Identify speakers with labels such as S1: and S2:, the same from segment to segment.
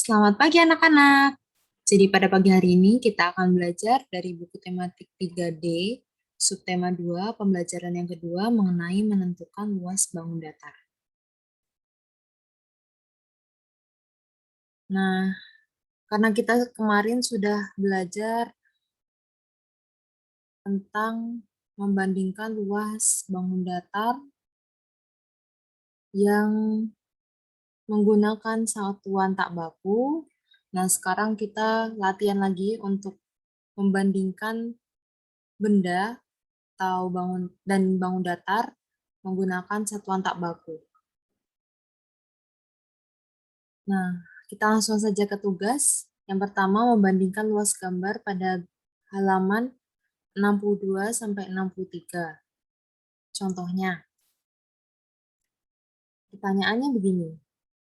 S1: Selamat pagi anak-anak. Jadi pada pagi hari ini kita akan belajar dari buku tematik 3D, subtema 2, pembelajaran yang kedua mengenai menentukan luas bangun datar. Nah, karena kita kemarin sudah belajar tentang membandingkan luas bangun datar yang menggunakan satuan tak baku. Nah, sekarang kita latihan lagi untuk membandingkan benda atau bangun datar menggunakan satuan tak baku. Nah, kita langsung saja ke tugas. Yang pertama, membandingkan luas gambar pada halaman 62 sampai 63. Contohnya, pertanyaannya begini.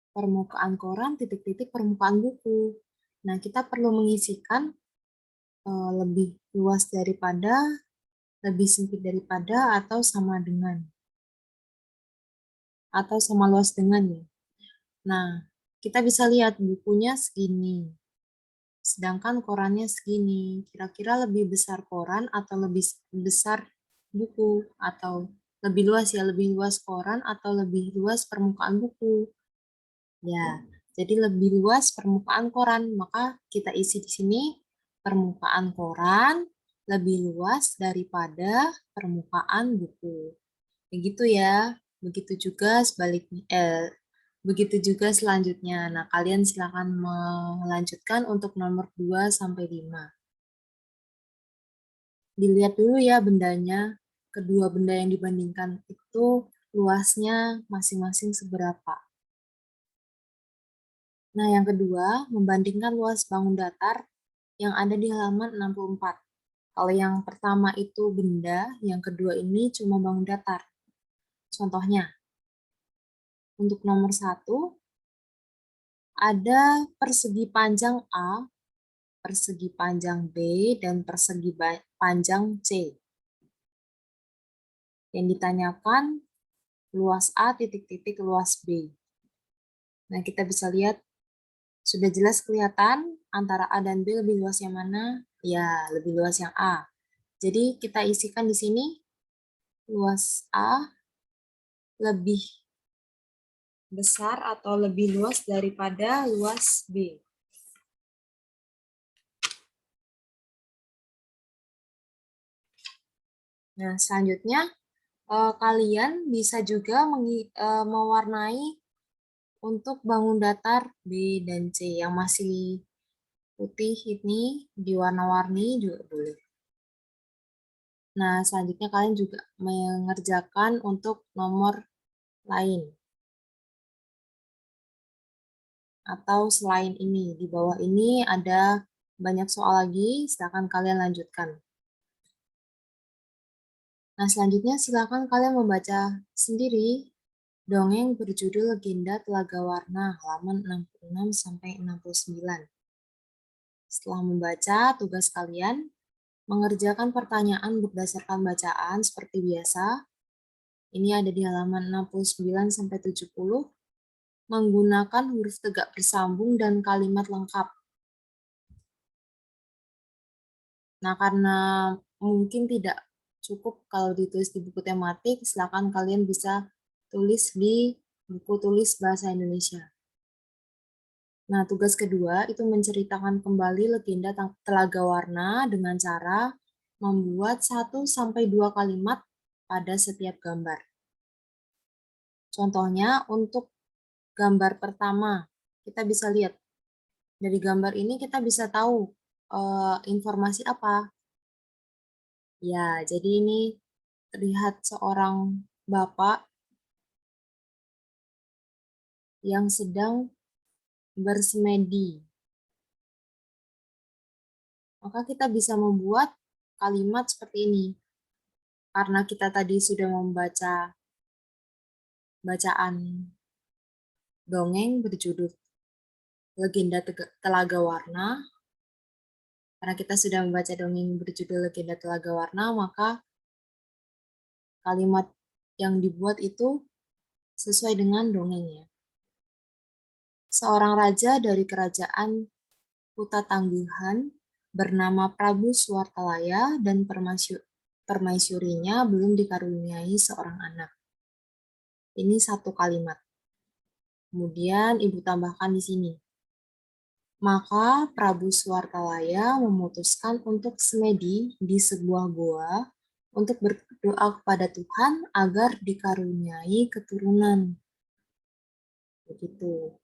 S1: Permukaan koran titik-titik permukaan buku. Nah, kita perlu mengisikan lebih luas daripada, lebih sempit daripada, atau sama dengan. Atau sama luas dengan ya. Nah, kita bisa lihat bukunya segini. Sedangkan korannya segini. Kira-kira lebih besar koran atau lebih besar buku? Atau lebih luas ya, lebih luas koran atau lebih luas permukaan buku? Ya, jadi lebih luas permukaan koran. Maka kita isi di sini permukaan koran lebih luas daripada permukaan buku. Begitu ya. Begitu juga sebaliknya, begitu juga selanjutnya. Nah, kalian silakan melanjutkan untuk nomor 2 sampai 5. Dilihat dulu ya bendanya. Kedua benda yang dibandingkan itu luasnya masing-masing seberapa. Nah, yang kedua, membandingkan luas bangun datar yang ada di halaman 64. Kalau yang pertama itu benda, yang kedua ini cuma bangun datar. Contohnya, untuk nomor 1, ada persegi panjang A, persegi panjang B, dan persegi panjang C. Yang ditanyakan luas A titik-titik luas B. Nah, kita bisa lihat sudah jelas kelihatan antara A dan B lebih luas yang mana? Ya, lebih luas yang A. Jadi kita isikan di sini luas A lebih besar atau lebih luas daripada luas B. Nah, selanjutnya kalian bisa juga mewarnai untuk bangun datar B dan C yang masih putih ini diwarna-warni juga boleh. Nah, selanjutnya kalian juga mengerjakan untuk nomor lain. Atau selain ini, di bawah ini ada banyak soal lagi, silakan kalian lanjutkan. Nah, selanjutnya silakan kalian membaca sendiri dongeng berjudul Legenda Telaga Warna halaman 66 sampai 69. Setelah membaca, tugas kalian mengerjakan pertanyaan berdasarkan bacaan seperti biasa. Ini ada di halaman 69 sampai 70. Menggunakan huruf tegak bersambung dan kalimat lengkap. Nah, karena mungkin tidak cukup kalau ditulis di buku tematik, silakan kalian bisa tulis di buku tulis bahasa Indonesia. Nah, tugas kedua itu menceritakan kembali legenda Telaga Warna dengan cara membuat 1-2 kalimat pada setiap gambar. Contohnya untuk gambar pertama, kita bisa lihat dari gambar ini kita bisa tahu informasi apa. Ya, jadi ini terlihat seorang bapak yang sedang bersemedi. Maka kita bisa membuat kalimat seperti ini. Karena kita tadi sudah membaca bacaan dongeng berjudul Legenda Telaga Warna. Karena kita sudah membaca dongeng berjudul Legenda Telaga Warna, maka kalimat yang dibuat itu sesuai dengan dongengnya. seorang raja dari kerajaan Kuta Tangguhan bernama Prabu Suwartalaya dan permaisurinya belum dikaruniai seorang anak. Ini satu kalimat. Kemudian Ibu tambahkan di sini. Maka Prabu Suwartalaya memutuskan untuk semedi di sebuah goa untuk berdoa kepada Tuhan agar dikaruniai keturunan. Begitu.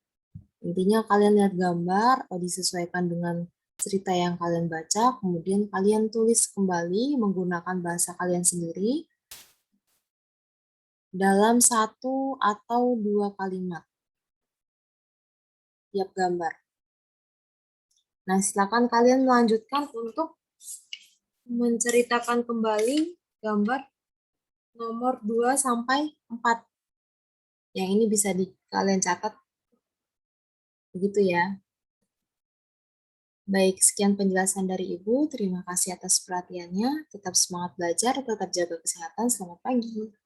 S1: Intinya kalian lihat gambar, disesuaikan dengan cerita yang kalian baca, kemudian kalian tulis kembali menggunakan bahasa kalian sendiri dalam satu atau dua kalimat tiap gambar. Nah, silakan kalian melanjutkan untuk menceritakan kembali gambar nomor 2 sampai 4. Yang ini bisa kalian catat. Begitu ya. Baik, sekian penjelasan dari Ibu. Terima kasih atas perhatiannya. Tetap semangat belajar, tetap jaga kesehatan. Selamat pagi.